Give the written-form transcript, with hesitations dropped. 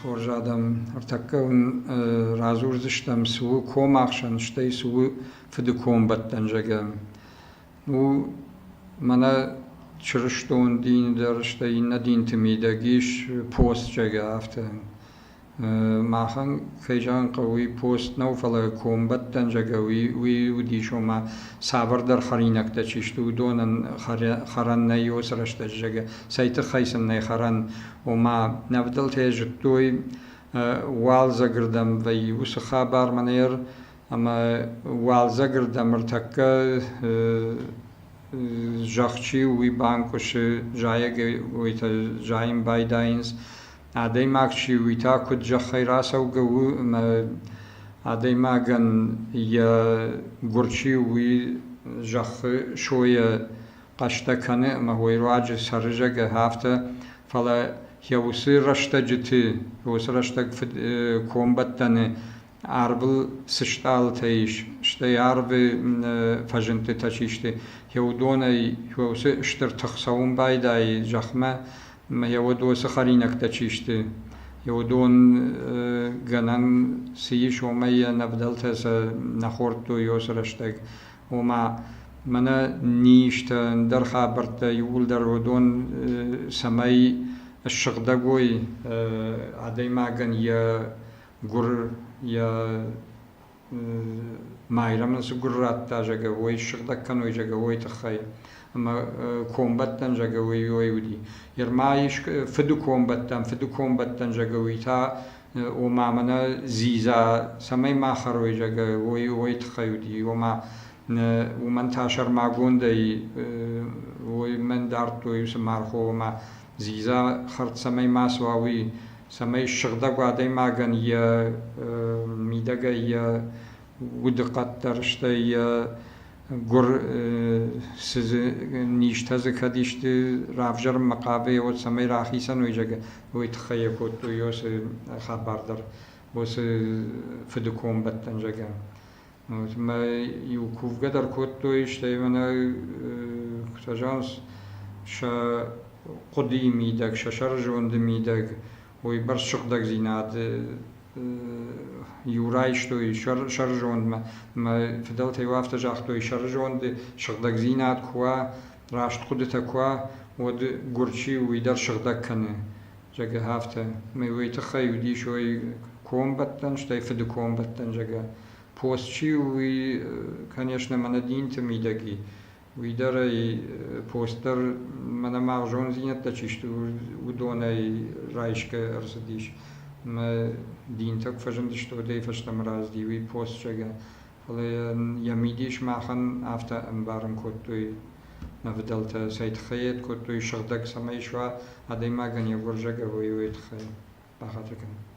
خورجادم ارتكون رازور زشتم سو كوم أخشن شتي سو فدو كوم بتنجم و منا چرشتون دين درشتي ندين تميدگيش پوست جگه افتن ماخن خيجان قوي پوست نو فلا كوم بتنجگه وي ودي شما صبر در خرينك تشيشتو دونن خران نيوس رشت جگه سيت خيسن ني خران وما نفضل تيجتوي والزا قردم وي وس خبر منير اما والزا قردم ارتكا جاخچی وی بانکوش جایگ ویتا جایم بایداینز عادی ماکشی ویتا کد جخی راسو جو عادی ماگن یا گرچی وی جخ شوی قشتا کنه ما هوی راج سرجگ هفته فلا هیوسی رشته جتی هیوسی رشته کومبتنه عربل سشتال تيش شتي عربي فجنت تشيشتي يودوني هوس اشتر تخصون بايداي جخمه ما يودو سخرينك تشيشتي يودون جنان سيش ومية نبدلت س نخورتو يوسرشتك وما منا نيشت در خابرت يقول در ودون سماي الشغدقوي عدي ماغن يا gur ya mayram su gurrat ta jaga woi shirda kan woi jaga woi tkhai ama kombattan jaga woi wodi yermaish fidu kombattan jaga woi ta o mamana ziza samay ma kharoi jaga woi tkhai wodi o ma ومن تاشر معجون داي ومن دارتو يسمار خو ما زيزا خرط سمي ما سواوي سمي الشغدة قاعدة معجن يا ميدقة يا ودقت درشته يا جر سز نيشته زكاديشت رافجر مقابل وسمي راخيسن ويجا ويتخيل كوتو يوس خبر در بس فدكم بتنجا ما يوكوف قدر كوتو يشتي منا كتجانس شا قديمي دك شرجون دمي دك ويبرش شقدك زينات يورايشتو شرجون ما فضلت يوافت جاختو شرجون دي شقدك زينات كوا راشت قدتا كوا ود قرشي ويدر شقدك كنه جاگه هفته ما ويتخيو دي شوي كوم بتن شتي فد كوم بتن جاگه پوستچی وی کنیش نمانه دین تمیدگی وی داره پوستر من مارجون زینت تچیشت و دونه رایش که ارسدیش ما دین تک فجندش تو دی فشتم راز دی وی پوست چگه ولی یمیدیش ماخن افته انبارم کتوی نفدلت سید خیت کتوی شغدک سمیشوا هدی ما گنی گرجگه وی تخیل بخاطر کنم